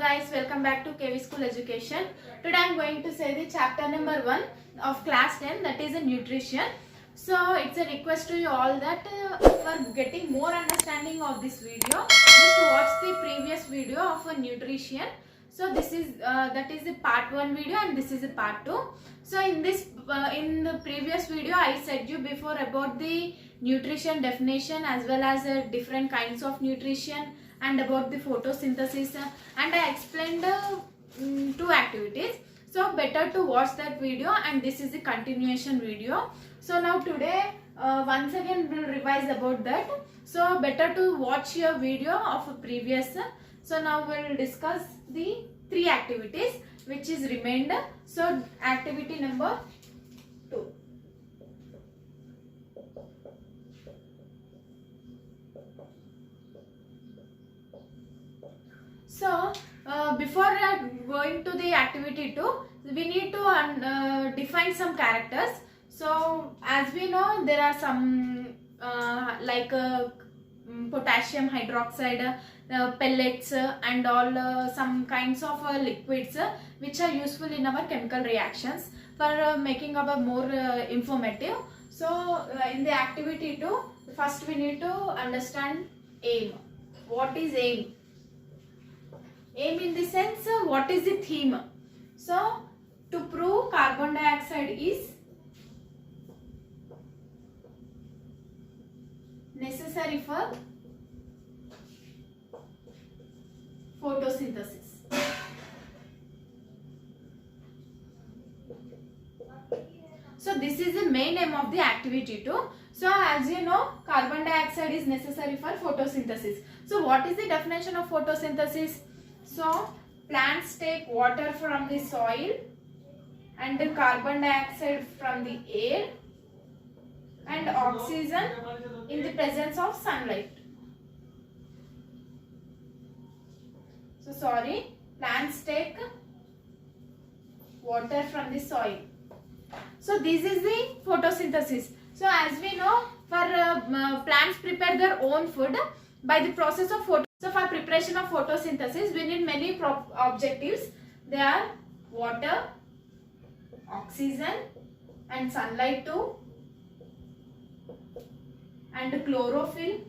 guys, welcome back to KV School Education. Today I am going to say the chapter number 1 of class 10, that is nutrition. So it's a request to you all that for getting more understanding of this video, just watch the previous video of nutrition. So this is that is the part 1 video and this is the part 2. So in the previous video I said you before about the nutrition definition as well as different kinds of nutrition and about the photosynthesis, and I explained 2 activities. So better to watch that video, and this is the continuation video. So now today once again we'll revise about that. So better to watch your video of previous. So now we'll discuss the 3 activities which is remainder. So activity number 2. So before going to the activity 2, we need to define some characters. So as we know, there are some like potassium hydroxide, pellets and all some kinds of liquids which are useful in our chemical reactions for making our more informative. So in the activity 2, first we need to understand aim. What is aim? Aim in the sense, what is the theme? So to prove carbon dioxide is necessary for photosynthesis. So this is the main aim of the activity 2. So as you know, carbon dioxide is necessary for photosynthesis. So what is the definition of photosynthesis? So plants take water from the soil and the carbon dioxide from the air and oxygen in the presence of sunlight. So plants take water from the soil. So this is the photosynthesis. So as we know, for plants prepare their own food by the process of photosynthesis. So for preparation of photosynthesis, we need many objectives. They are water, oxygen and sunlight too, and chlorophyll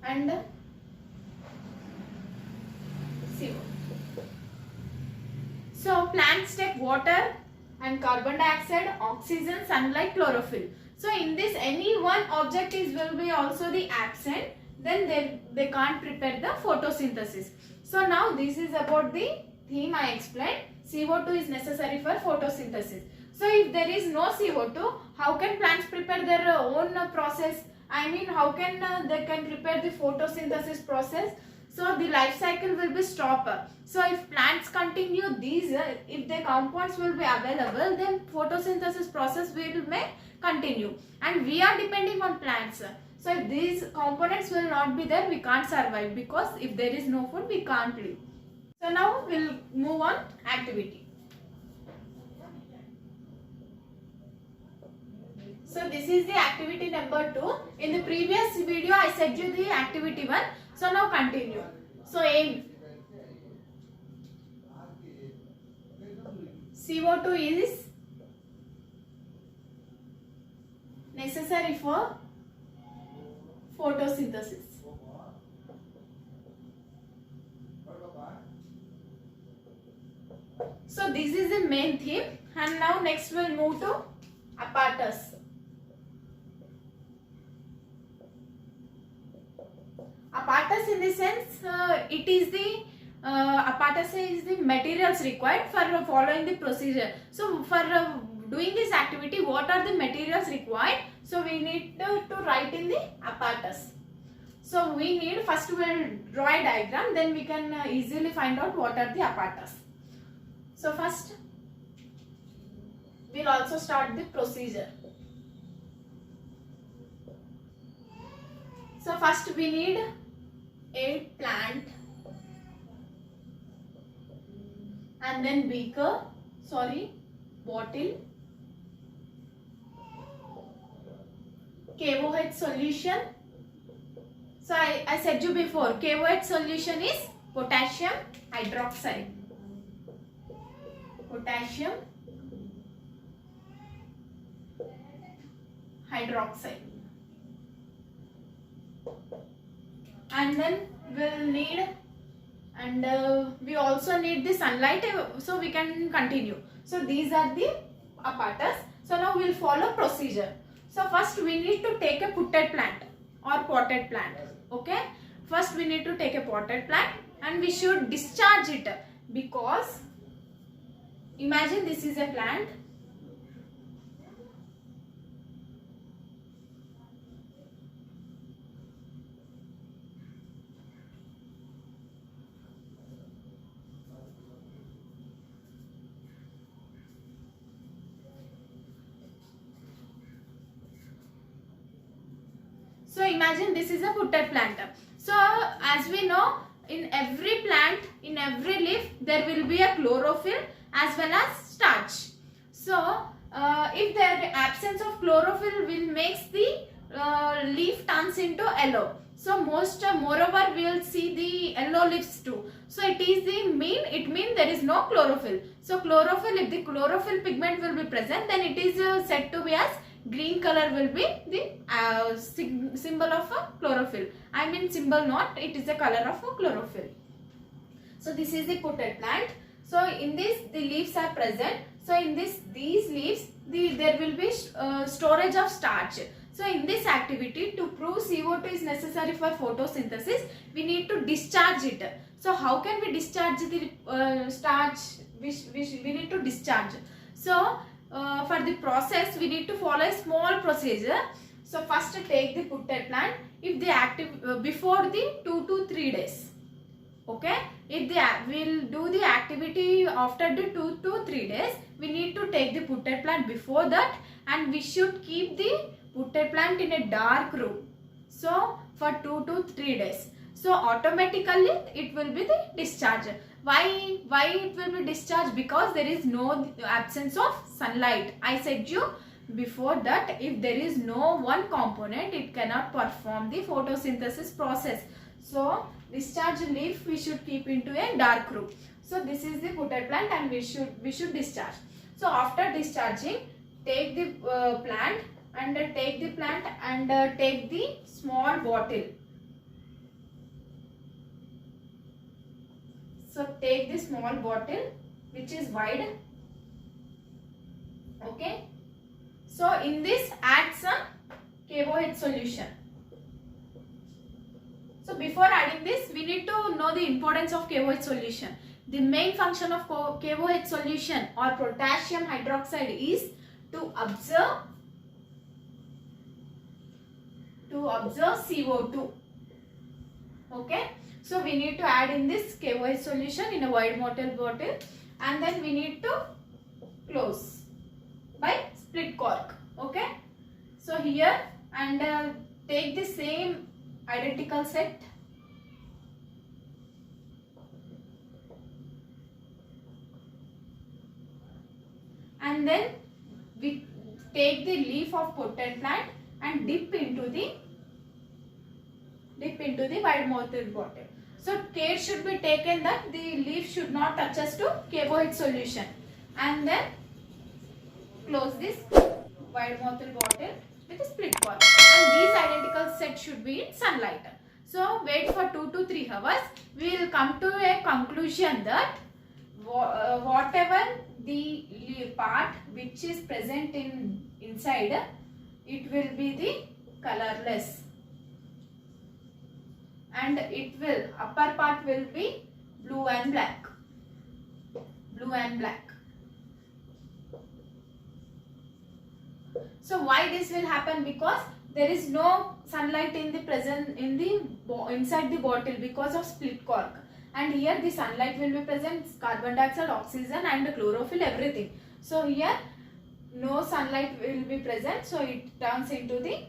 and CO. So plants take water and carbon dioxide, oxygen, sunlight, chlorophyll. So in this, any one objective will be also the absent, then they can't prepare the photosynthesis. So now this is about the theme I explained. CO2 is necessary for photosynthesis. So if there is no CO2, how can plants prepare their own process? I mean, how can they can prepare the photosynthesis process? So the life cycle will be stopped. So if plants continue these, if the compounds will be available, then photosynthesis process will may continue. And we are depending on plants. So if these components will not be there, we can't survive, because if there is no food, we can't live. So now we'll move on activity. So this is the activity number 2. In the previous video, I said you the activity 1. So now continue. So aim. CO2 is necessary for photosynthesis. So this is the main theme, and now next we'll move to apparatus. Apparatus in the sense, it is the apparatus is the materials required for following the procedure. So for doing this activity, what are the materials required? So we need to write in the apparatus. So we need, first we'll draw a diagram, then we can easily find out what are the apparatus. So first we'll also start the procedure. So first we need a plant, and then bottle, KOH solution, So I said you before, KOH solution is potassium hydroxide. Potassium hydroxide. And then we'll need, and we also need the sunlight, so we can continue. So these are the apparatus. So now we'll follow procedure. So first we need to take a potted plant or potted plant. Okay, first we need to take a potted plant and we should discharge it, because imagine this is a plant. So imagine this is a potted plant. So as we know, in every plant, in every leaf, there will be a chlorophyll as well as starch. So if the absence of chlorophyll will makes the leaf turns into yellow. So moreover we will see the yellow leaves too. So it is the mean, it means there is no chlorophyll. So chlorophyll, if the chlorophyll pigment will be present, then it is said to be as green color will be the symbol of a chlorophyll. I mean symbol not, it is a color of a chlorophyll. So this is the potted plant. So in this the leaves are present. So in these leaves there will be storage of starch. So in this activity, to prove CO2 is necessary for photosynthesis, we need to discharge it. So how can we discharge the starch which we need to discharge? So for the process we need to follow a small procedure. So first take the potted plant, if they active before the 2 to 3 days. Okay, if they will do the activity after the 2 to 3 days, we need to take the potted plant before that, and we should keep the potted plant in a dark room. So for 2 to 3 days. So automatically it will be the discharge. Why it will be discharged? Because there is no absence of sunlight. I said you before that if there is no one component, it cannot perform the photosynthesis process. So discharge leaf we should keep into a dark room. So this is the potted plant and we should discharge. So after discharging, take the plant and take the small bottle. So take the small bottle which is wide. Okay. So in this add some KOH solution. So before adding this, we need to know the importance of KOH solution. The main function of KOH solution or potassium hydroxide is to absorb CO2. Okay. So we need to add in this KOH solution in a wide bottle, and then we need to close by split cork. Okay. So here and take the same identical set. And then we take the leaf of potted plant and dip into the wide mouthed bottle. So care should be taken that the leaf should not touch us to KOH solution. And then close this wide mouthed bottle with a split cork. And these identical sets should be in sunlight. So wait for 2 to 3 hours. We will come to a conclusion that whatever the part which is present inside, it will be the colorless, and upper part will be blue and black. So why this will happen? Because there is no sunlight inside the bottle because of split cork. And here the sunlight will be present, carbon dioxide, oxygen and chlorophyll, everything. So here no sunlight will be present, so it turns into the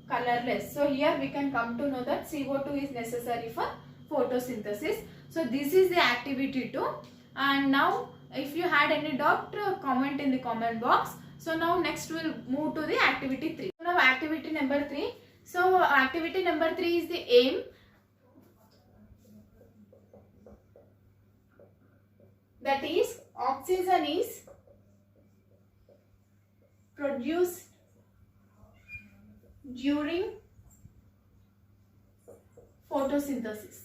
colorless. So here we can come to know that CO2 is necessary for photosynthesis. So this is the activity 2. And now if you had any doubt, comment in the comment box. So now next we'll move to the activity 3. Now activity number 3, So activity number 3 is the aim. That is, oxygen is produced during photosynthesis.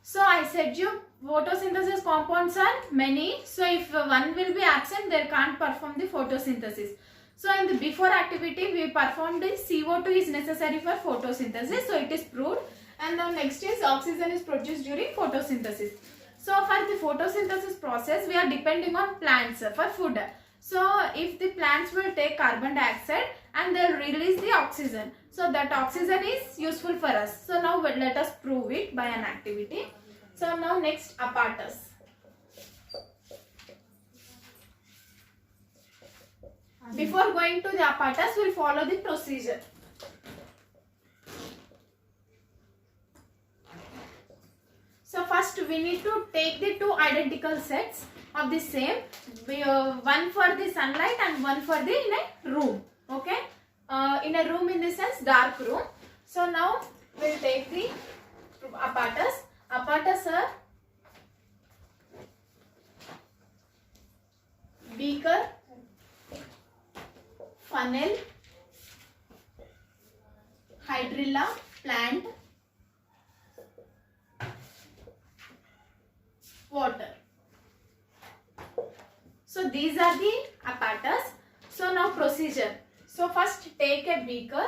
So I said you photosynthesis compounds are many. So if one will be absent, they can't perform the photosynthesis. So in the before activity, we performed the CO2 is necessary for photosynthesis. So it is proved. And the next is oxygen is produced during photosynthesis. So for the photosynthesis process, we are depending on plants for food. So if the plants will take carbon dioxide and they will release the oxygen. So that oxygen is useful for us. So now let us prove it by an activity. So now next, apparatus. Before going to the apparatus, we will follow the procedure. So first we need to take the two identical sets of the same, one for the sunlight and one for the in a room. Okay, in a room in the sense dark room. So now we will take the apparatus. Apparatus are beaker, funnel, hydrilla, plant, water. So these are the apparatus. So now procedure. So first take a beaker.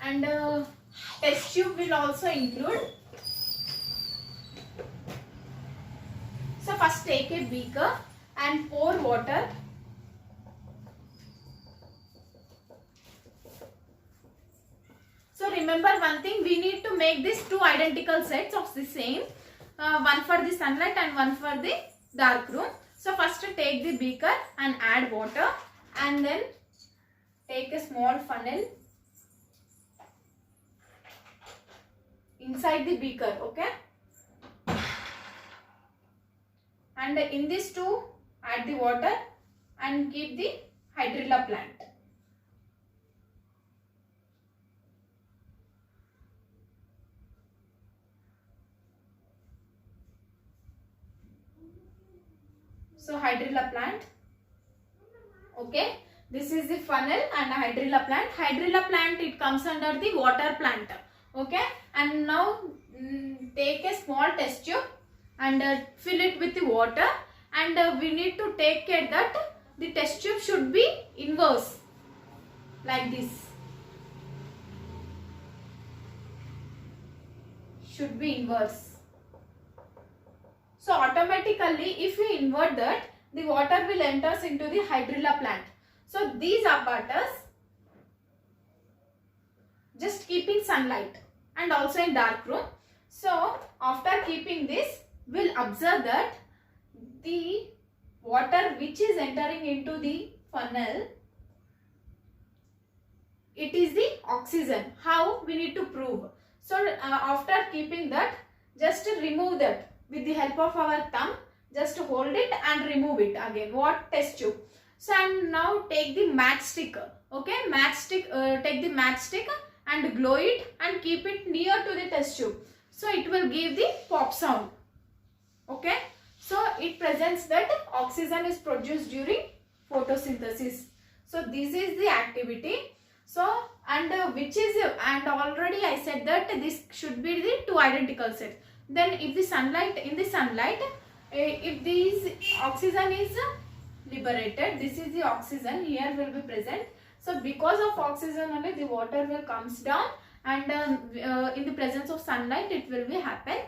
And test tube will also include. So first take a beaker and pour water. So remember one thing, we need to make these two identical sets of the same, one for the sunlight and one for the dark room. So first take the beaker and add water, and then take a small funnel inside the beaker, okay? And in this too, add the water and keep the hydrilla plant. So hydrilla plant, okay? This is the funnel and hydrilla plant. Hydrilla plant, it comes under the water plant, okay? And now take a small test tube and fill it with the water, and we need to take care that the test tube should be inverse like this. Should be inverse. So automatically if we invert that, the water will enter into the hydrilla plant. So these apparatus just keep in sunlight and also in dark room. So after keeping this, we'll observe that the water which is entering into the funnel, it is the oxygen. How? We need to prove. So after keeping that, just remove that with the help of our thumb. Just hold it and remove it again. What? Test tube. So and now take the matchstick. Okay, matchstick. Take the matchstick and glow it and keep it near to the test tube. So it will give the pop sound. Okay. So it presents that oxygen is produced during photosynthesis. So this is the activity. So and which is, and already I said that this should be the two identical sets. Then if the sunlight, in the sunlight, if this oxygen is liberated, this is the oxygen here will be present. So because of oxygen only the water will comes down, and in the presence of sunlight it will be happen.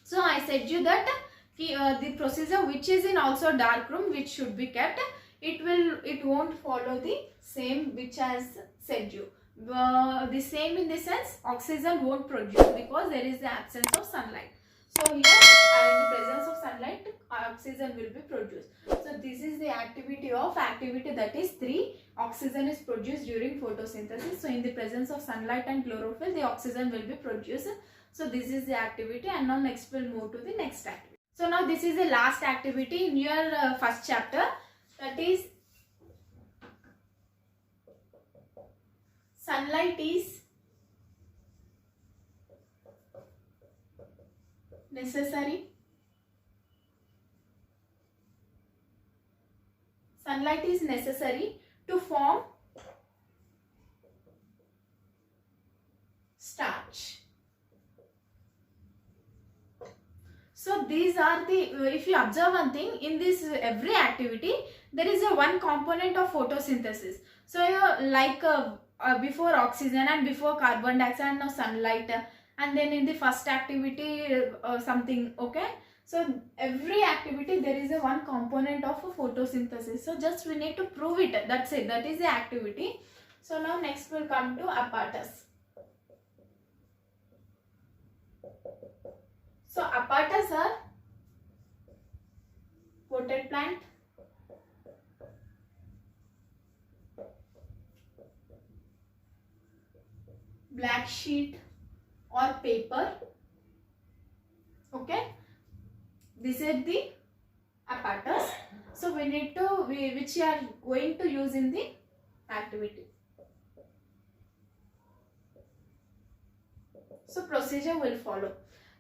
So I said you that the procedure which is in also dark room, which should be kept, it won't follow the same which has said you. The same in the sense oxygen won't produce because there is the absence of sunlight. So here in the presence of sunlight oxygen will be produced. So this is the activity that is 3. Oxygen is produced during photosynthesis. So in the presence of sunlight and chlorophyll, the oxygen will be produced. So this is the activity, and now next we'll move to the next activity. So now this is the last activity in your first chapter, that is sunlight is necessary. Sunlight is necessary to form starch. So these are the, if you observe one thing, in this every activity, there is a one component of photosynthesis. So before oxygen and before carbon dioxide and now sunlight, and then in the first activity something, okay. So every activity there is a one component of a photosynthesis. So just we need to prove it. That's it. That is the activity. So now next we'll come to apparatus. So apparatus are potted plant, black sheet or paper, okay. This is the apparatus. So we need to, which we are going to use in the activity. So procedure will follow.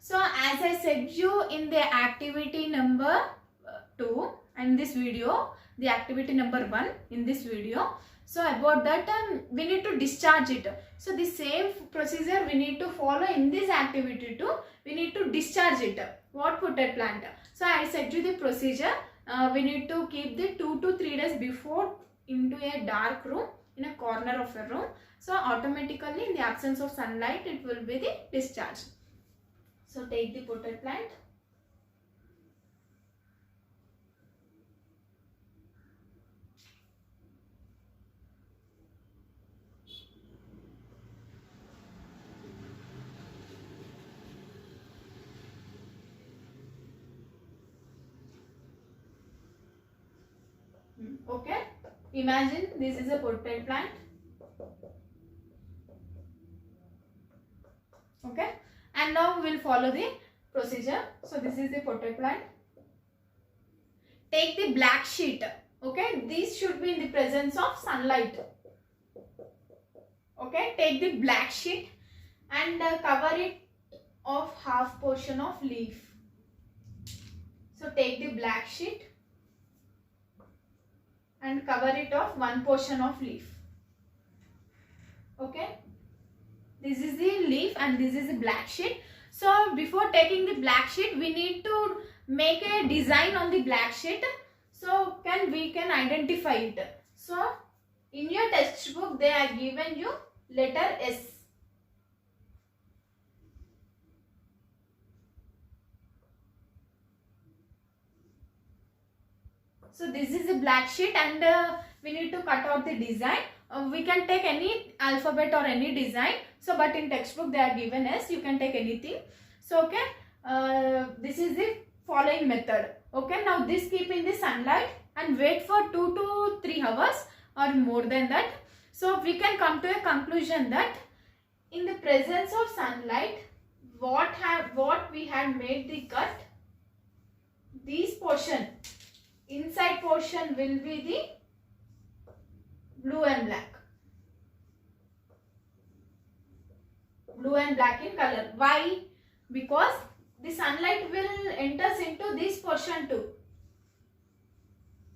So as I said you in the activity number 2 and this video, the activity number 1 in this video. So about that we need to discharge it. So the same procedure we need to follow in this activity too. We need to discharge it. What potted plant? So I said you the procedure. We need to keep the 2 to 3 days before into a dark room in a corner of a room. So automatically in the absence of sunlight it will be the discharge. So take the potted plant. Okay, imagine this is a potted plant. Okay, and now we will follow the procedure. So this is the potted plant. Take the black sheet. Okay, these should be in the presence of sunlight. Okay, take the black sheet and cover it of half portion of leaf. So take the black sheet and cover it of one portion of leaf. Okay, this is the leaf and this is the black sheet. So before taking the black sheet, we need to make a design on the black sheet. So we can identify it. So in your textbook they are given you letter S. So this is a black sheet and we need to cut out the design. We can take any alphabet or any design. So but in textbook they are given as, you can take anything. So okay, this is the following method. Okay, now this keep in the sunlight and wait for 2 to 3 hours or more than that. So we can come to a conclusion that in the presence of sunlight, what we had made the cut, this portion, inside portion will be the blue and black. Blue and black in color. Why? Because the sunlight will enters into this portion too,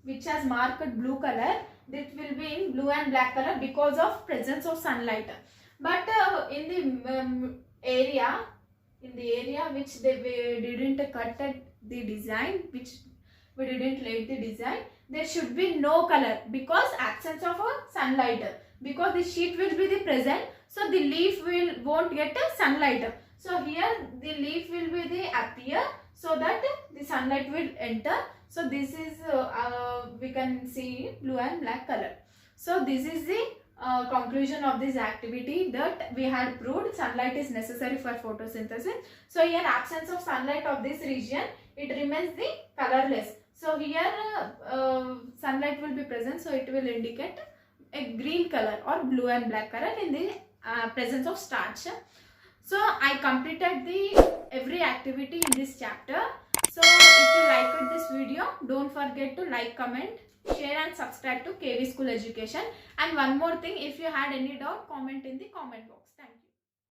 which has marked blue color. This will be in blue and black color because of presence of sunlight. But in the area which we didn't cut the design, which we didn't lay the design, there should be no color because absence of sunlight. Because the sheet will be the present, so the leaf won't get sunlight. So here the leaf will be the appear, so that the sunlight will enter. So this is we can see blue and black color. So this is the conclusion of this activity that we had proved sunlight is necessary for photosynthesis. So here absence of sunlight of this region, it remains the colorless. So here sunlight will be present, so it will indicate a green color or blue and black color in the presence of starch. So I completed the every activity in this chapter. So if you liked this video, don't forget to like, comment, share and subscribe to KV School Education. And one more thing, if you had any doubt, comment in the comment box. Thank you.